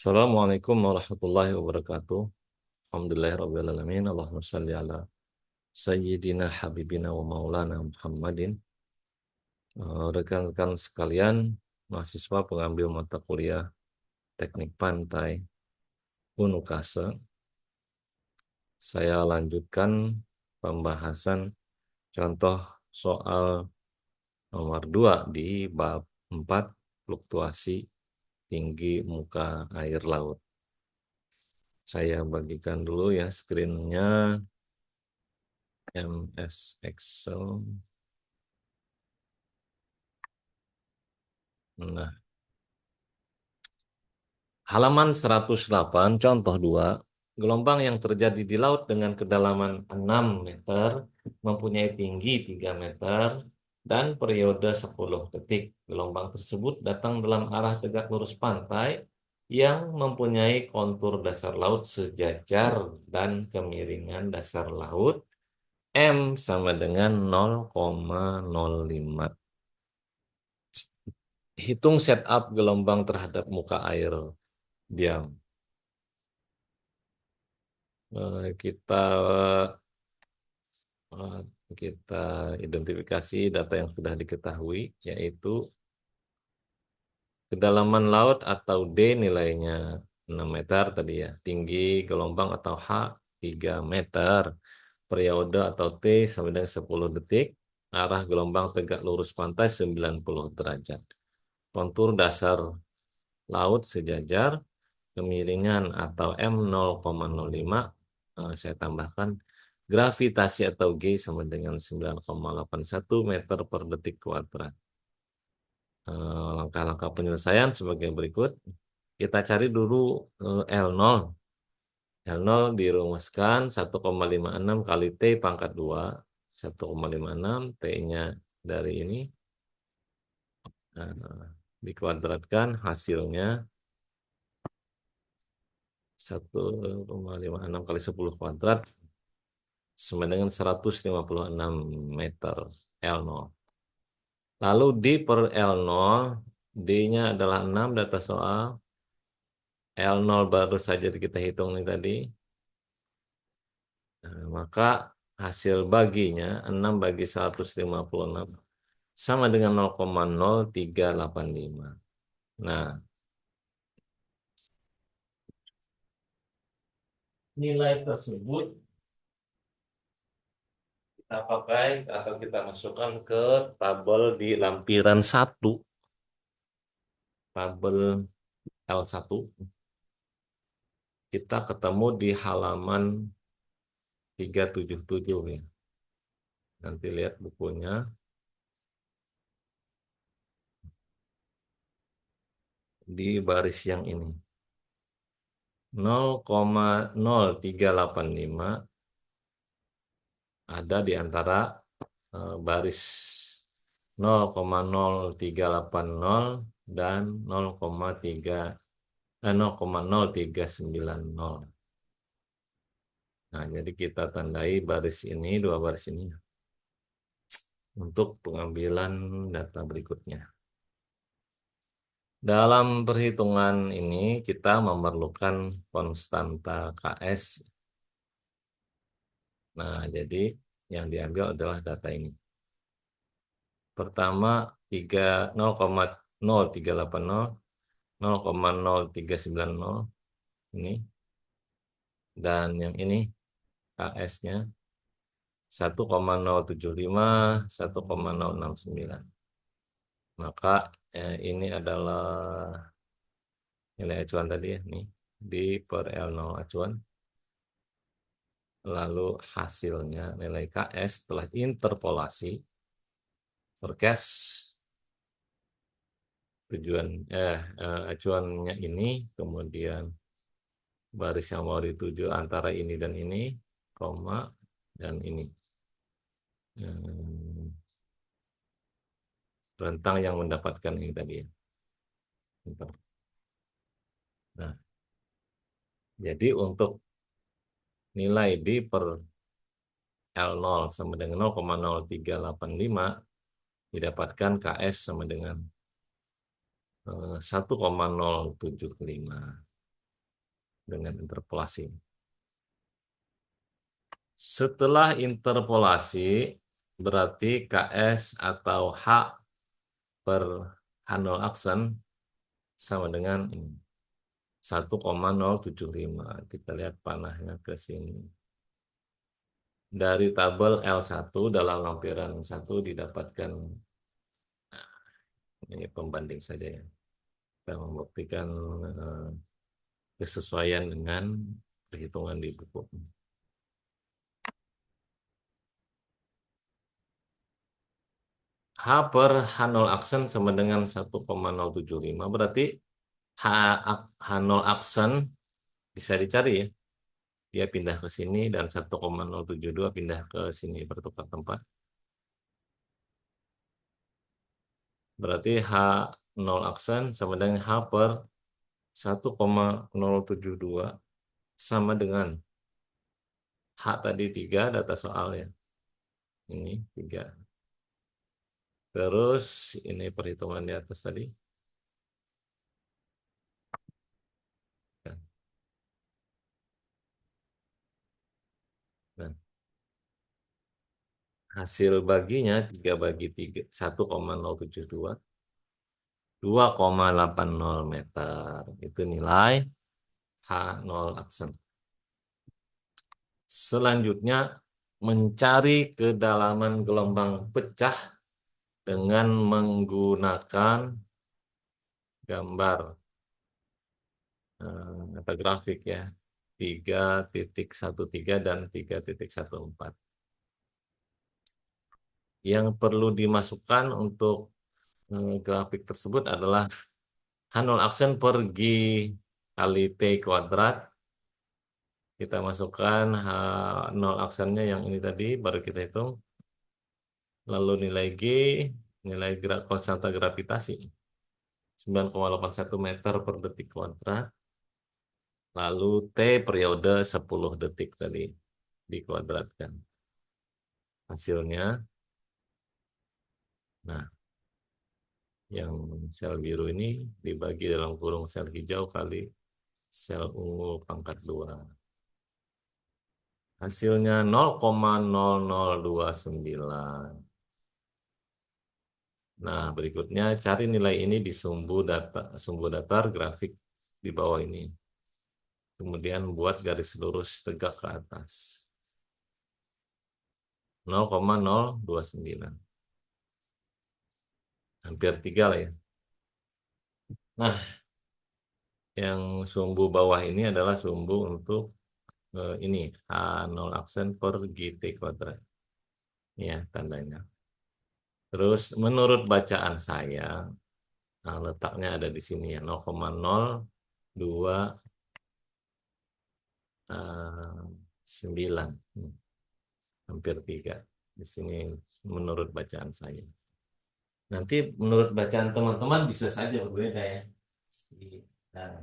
Assalamualaikum warahmatullahi wabarakatuh. Alhamdulillahirrabbilalamin. Allahumma salli ala Sayyidina Habibina wa Maulana Muhammadin. Rekan-rekan sekalian, mahasiswa pengambil mata kuliah Teknik Pantai Unukase, saya lanjutkan pembahasan contoh soal nomor 2 di bab 4 fluktuasi tinggi muka air laut. Saya bagikan dulu ya screen-nya. MS Excel. Nah, halaman 108, contoh 2. Gelombang yang terjadi di laut dengan kedalaman 6 meter mempunyai tinggi 3 meter dan periode 10 detik. Gelombang tersebut datang dalam arah tegak lurus pantai yang mempunyai kontur dasar laut sejajar dan kemiringan dasar laut M sama dengan 0,05. Hitung setup gelombang terhadap muka air diam. Kita eh, kita identifikasi data yang sudah diketahui, yaitu kedalaman laut atau D nilainya 6 meter tadi ya, tinggi gelombang atau H 3 meter, periode atau T sama dengan 10 detik, arah gelombang tegak lurus pantai 90 derajat. Kontur dasar laut sejajar, kemiringan atau M 0,05, saya tambahkan gravitasi atau G sama dengan 9,81 meter per detik kuadrat. Langkah-langkah penyelesaian sebagai berikut. Kita cari dulu L0. L0 dirumuskan 1,56 kali T pangkat 2. 1,56, T-nya dari ini. Dikuadratkan hasilnya 1,56 kali 10 kuadrat sama dengan 156 meter L0. Lalu D per L0, D-nya adalah 6 data soal. L0 baru saja kita hitung nih tadi. Nah, maka hasil baginya 6 bagi 156 sama dengan 0,0385. Nah, nilai tersebut kita pakai atau kita masukkan ke tabel di lampiran 1, tabel L1. Kita ketemu di halaman 377 ya. Nanti lihat bukunya. Di baris yang ini. 0,0385 ada di antara baris 0,0380 dan 0,0390. Nah, jadi kita tandai baris ini, dua baris ini untuk pengambilan data berikutnya. Dalam perhitungan ini kita memerlukan konstanta KS. Nah, jadi yang diambil adalah data ini. Pertama 0,0380, 0,0390 ini, dan yang ini KS-nya 1,075, 1,069. Maka ini adalah nilai acuan tadi ya, nih di per L0 acuan. Lalu hasilnya nilai KS setelah interpolasi forecast acuannya ini, kemudian baris yang mau dituju antara ini dan ini, koma dan ini. Rentang yang mendapatkan ini tadi ya. Nah, jadi untuk nilai D per L0 sama dengan 0,0385 didapatkan KS sama dengan 1,075. dengan interpolasi. Setelah interpolasi, berarti KS atau H per H0 aksen sama dengan ini, 1,075. Kita lihat panahnya ke sini. Dari tabel L1 dalam lampiran 1 didapatkan, ini pembanding saja ya. Kita membuktikan eh, kesesuaian dengan perhitungan di buku. H per H0 aksen sama dengan 1,075. Berarti H, H0 aksen bisa dicari ya. Dia pindah ke sini dan 1,072 pindah ke sini bertukar tempat. Berarti H0 aksen sama dengan H per 1,072 sama dengan H tadi 3 data soal ya. Ini 3. Terus ini perhitungan di atas tadi. Nah, hasil baginya 3 bagi 3, 1,072, 2,80 meter. Itu nilai H0 aksen. Selanjutnya, mencari kedalaman gelombang pecah dengan menggunakan gambar atau grafik ya. 3,13 dan 3,14. Yang perlu dimasukkan untuk grafik tersebut adalah H0 aksen per G kali T kuadrat. Kita masukkan H0 aksennya yang ini tadi, baru kita hitung. Lalu nilai G, nilai konstanta gravitasi. 9,81 meter per detik kuadrat. Lalu T periode 10 detik tadi dikuadratkan. Hasilnya, nah, yang sel biru ini dibagi dalam kurung sel hijau kali sel ungu pangkat 2. Hasilnya 0,0029. Nah, berikutnya cari nilai ini di sumbu datar grafik di bawah ini. Kemudian buat garis lurus tegak ke atas. 0,029. Hampir 3 lah ya. Nah, yang sumbu bawah ini adalah sumbu untuk ini H0 aksen per GT kuadrat. Ya, tandanya. Terus menurut bacaan saya, nah, letaknya ada di sini ya, 0,029. Hampir 3. Di sini menurut bacaan saya. Nanti menurut bacaan teman-teman bisa saja berbeda ya. Nah,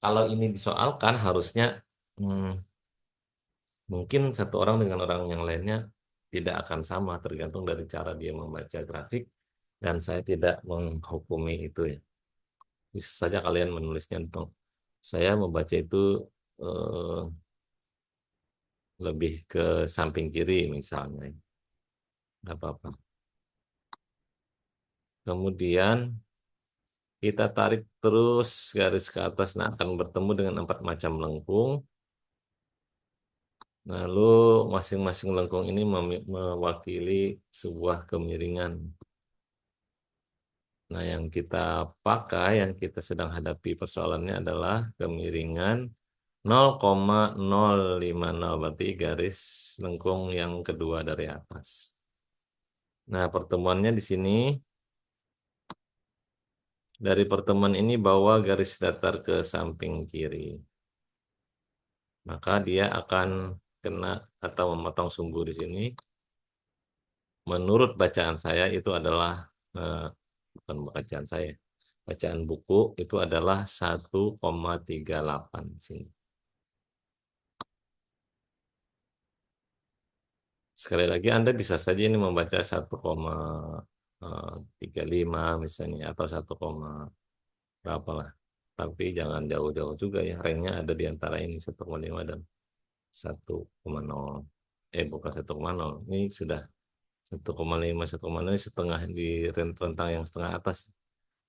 kalau ini disoalkan harusnya mungkin satu orang dengan orang yang lainnya tidak akan sama tergantung dari cara dia membaca grafik dan saya tidak menghukumi itu ya. Bisa saja kalian menulisnya dong. Saya membaca itu eh, lebih ke samping kiri misalnya. Nggak apa-apa. Kemudian kita tarik terus garis ke atas. Nah, akan bertemu dengan 4 macam lengkung. Lalu masing-masing lengkung ini mewakili sebuah kemiringan. Nah, yang kita pakai, yang kita sedang hadapi persoalannya adalah kemiringan 0,050, berarti garis lengkung yang kedua dari atas. Nah, pertemuannya di sini. Dari pertemuan ini bawa garis datar ke samping kiri. Maka dia akan kena atau memotong sumbu di sini. Menurut bacaan saya itu adalah bukan bacaan saya. Bacaan buku itu adalah 1,38 sini. Sekali lagi Anda bisa saja ini membaca 1,35 misalnya atau 1, berapa lah. tapi jangan jauh-jauh juga ya. Ranknya ada di antara ini 1,5 dan 1,0. Bukan 1,0. Ini sudah 1,5, 1,0 ini setengah di rentang yang setengah atas.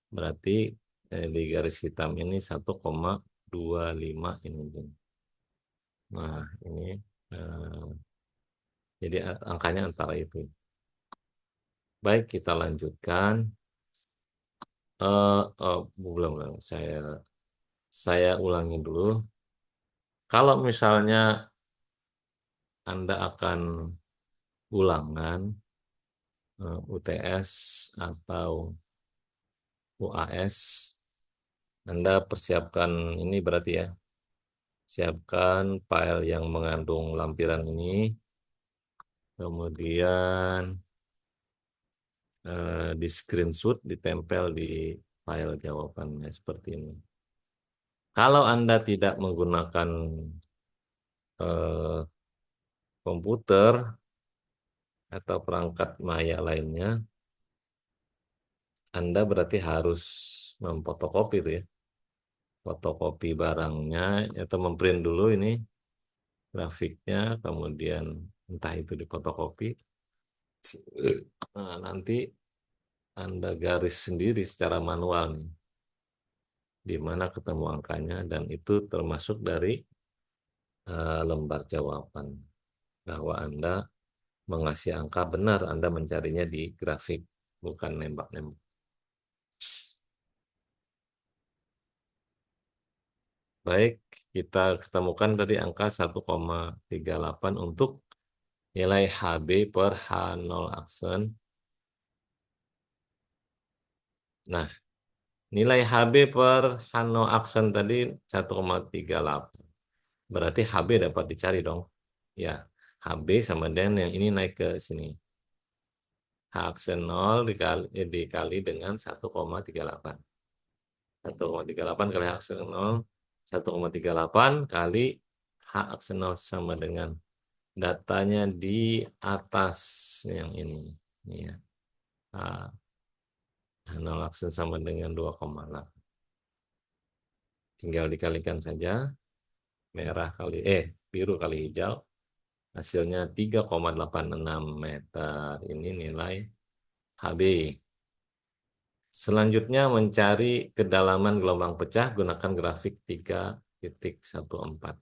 Berarti di garis hitam ini 1,25 ini. Nah, ini eh, jadi angkanya antara itu. Baik, kita lanjutkan. Belum. Saya ulangi dulu. Kalau misalnya Anda akan ulangan UTS atau UAS, Anda persiapkan ini berarti ya. Siapkan file yang mengandung lampiran ini, kemudian di screenshot, ditempel di file jawabannya seperti ini. Kalau Anda tidak menggunakan eh, komputer atau perangkat maya lainnya, Anda berarti harus memfotokopi itu ya, fotokopi barangnya atau memprint dulu ini grafiknya, kemudian entah itu difotokopi, nah, nanti Anda garis sendiri secara manual nih, di mana ketemu angkanya dan itu termasuk dari lembar jawaban bahwa Anda mengasih angka benar, Anda mencarinya di grafik, bukan nembak-nembak. Baik, kita ketemukan tadi angka 1,38 untuk nilai HB per H0 aksen. Nah, nilai HB per H0 aksen tadi 1,38. Berarti HB dapat dicari dong. Ya, HB sama dengan yang ini naik ke sini. H aksen 0 dikali dengan 1,38. 1,38 kali H aksen 0, 1,38 kali H aksen 0 sama dengan datanya di atas yang ini. Ini ya. H0 aksen sama dengan 2,8. Tinggal dikalikan saja. Merah kali, biru kali hijau. Hasilnya 3,86 meter. Ini nilai HB. Selanjutnya mencari kedalaman gelombang pecah gunakan grafik 3,14.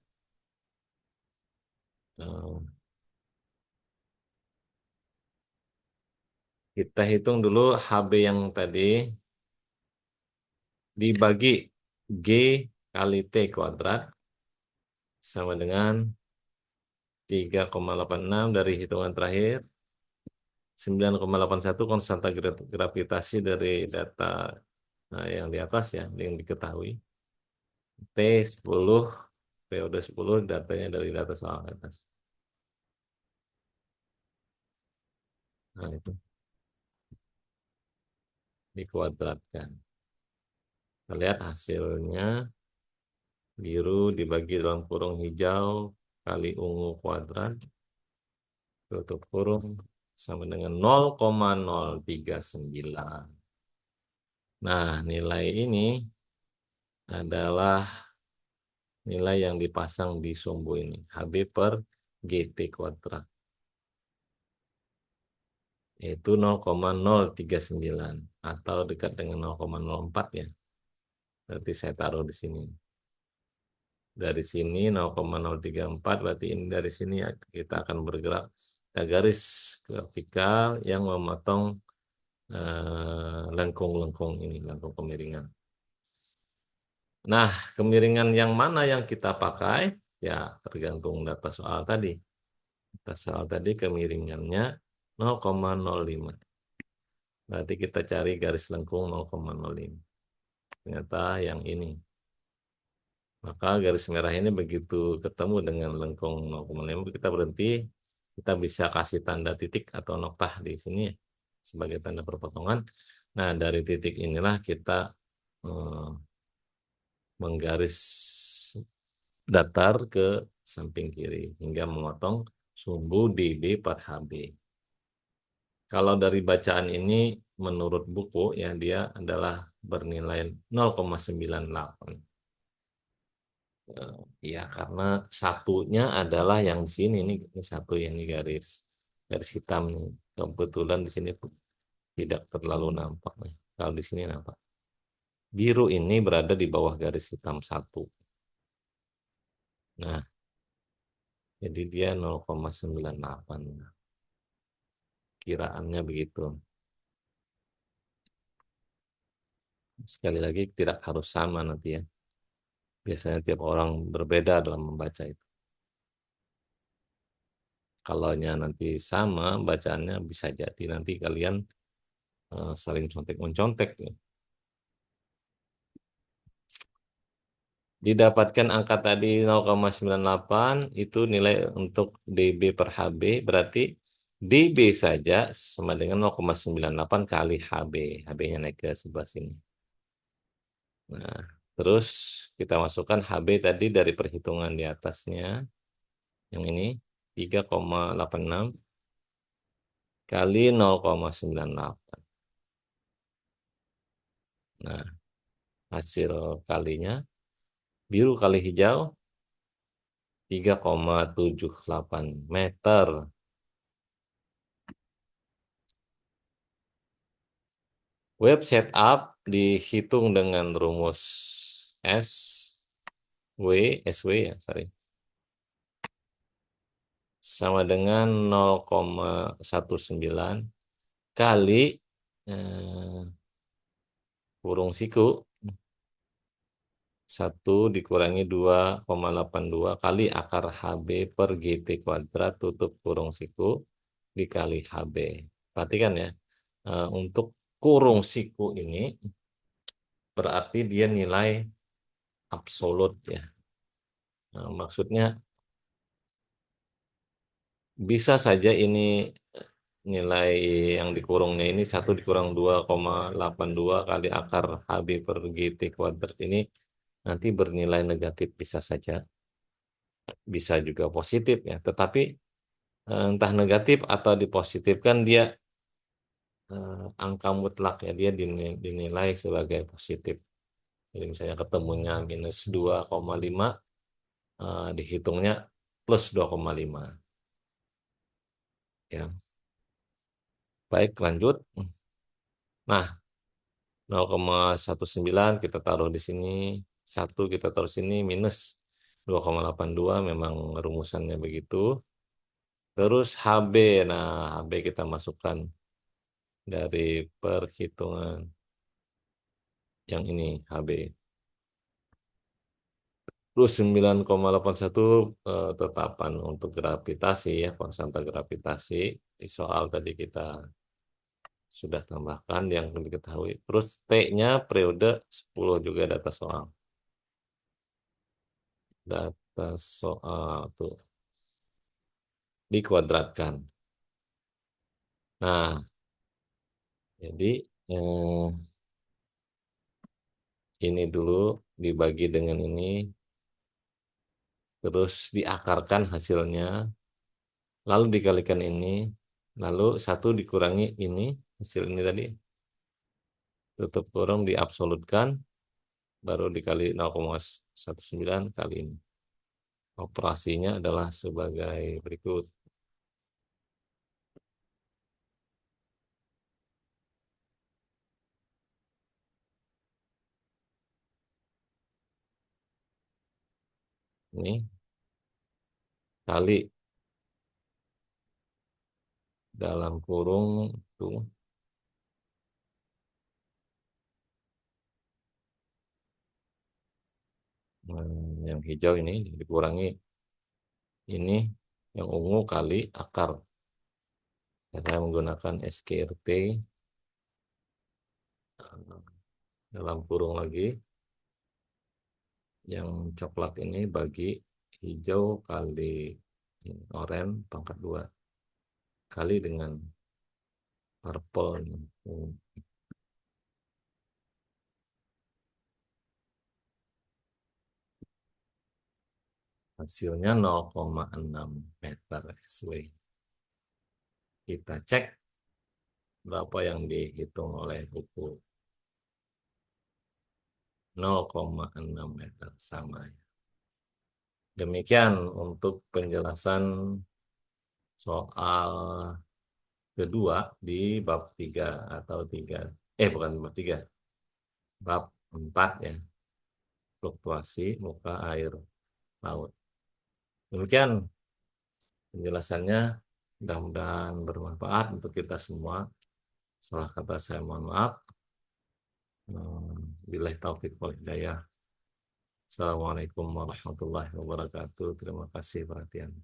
Eh, Kita hitung dulu HB yang tadi dibagi G kali T kuadrat sama dengan 3,86 dari hitungan terakhir, 9,81 konstanta gravitasi dari data yang di atas ya, yang diketahui. T10, periode 10 datanya dari data soal atas. Nah, itu dikuadratkan. Kita lihat hasilnya, biru dibagi dalam kurung hijau kali ungu kuadrat, tutup kurung, sama dengan 0,039. Nah, nilai ini adalah nilai yang dipasang di sumbu ini, HB per GT kuadrat. Yaitu 0,039 atau dekat dengan 0,04 ya. Berarti saya taruh di sini. Dari sini 0,034, berarti ini dari sini ya, kita akan bergerak ke garis vertikal yang memotong lengkung-lengkung ini, lengkung kemiringan. Nah, kemiringan yang mana yang kita pakai? Ya, tergantung data soal tadi. Data soal tadi kemiringannya 0,05. Berarti kita cari garis lengkung 0,05. Ternyata yang ini. Maka garis merah ini begitu ketemu dengan lengkung 0,5, kita berhenti. Kita bisa kasih tanda titik atau noktah di sini ya, sebagai tanda perpotongan. Nah, dari titik inilah kita eh, menggaris datar ke samping kiri hingga memotong sumbu DB 4HB. Kalau dari bacaan ini menurut buku ya dia adalah bernilai 0,98. Eh, Ya karena satunya adalah yang di sini ini satu yang ini garis garis hitam nih. Kebetulan di sini tidak terlalu nampak nih. Kalau di sini nampak. Biru ini berada di bawah garis hitam satu. Nah, jadi dia 0,98. Kiraannya begitu. Sekali lagi tidak harus sama nanti ya. Biasanya tiap orang berbeda dalam membaca itu. Kalaunya nanti sama bacaannya bisa jadi nanti kalian saling contek-mencontek ya. Didapatkan angka tadi 0,98 itu nilai untuk DB per HB berarti DB saja sama dengan 0,98 kali HB. HB-nya naik ke sebelah sini. Nah, terus kita masukkan HB tadi dari perhitungan di atasnya. Yang ini 3,86 kali 0,98. Nah, hasil kalinya biru kali hijau 3,78 meter. Web setup dihitung dengan rumus S, SW ya, sorry, sama dengan 0,19 kali eh, kurung siku 1 dikurangi 2,82 kali akar HB per GT kuadrat tutup kurung siku dikali HB. Perhatikan ya, untuk kurung siku ini berarti dia nilai absolut ya. Nah, maksudnya bisa saja ini nilai yang dikurungnya ini 1 dikurang 2,82 kali akar HB per GT kuadrat ini nanti bernilai negatif bisa saja, bisa juga positif ya. Tetapi entah negatif atau dipositifkan dia angka mutlak ya dia dinilai sebagai positif. Jadi misalnya ketemunya -2,5 dihitungnya +2,5 ya. Baik, lanjut. Nah, 0,19 kita taruh di sini, 1 kita taruh sini, minus 2,82 memang rumusannya begitu. Terus HB, nah HB kita masukkan dari perhitungan yang ini HB. Plus 9,81 tetapan untuk gravitasi ya, konstanta gravitasi. Di soal tadi kita sudah tambahkan yang diketahui. Terus T-nya periode 10 juga data soal. Data soal tuh dikuadratkan. Nah, jadi eh, ini dulu dibagi dengan ini, terus diakarkan hasilnya, lalu dikalikan ini, lalu 1 dikurangi ini, hasil ini tadi, tutup kurung diabsolutkan, baru dikali 0,19 kali ini. Operasinya adalah sebagai berikut. Ini kali dalam kurung tuh yang hijau ini dikurangi ini yang ungu kali akar. Saya menggunakan SKRT dalam kurung lagi yang coklat ini bagi hijau kali oranye pangkat 2 kali dengan purple. Hasilnya 0,6 meter SW. Kita cek berapa yang dihitung oleh buku. 0,6 meter sama. Demikian untuk penjelasan soal kedua di bab 3 atau 3. Bukan bab 3, bab 4 ya. Fluktuasi muka air laut. Demikian penjelasannya. Mudah-mudahan bermanfaat untuk kita semua. Salah kata saya mohon maaf. Billahi taufiq wal hidayah. Assalamualaikum warahmatullahi wabarakatuh. Terima kasih perhatian.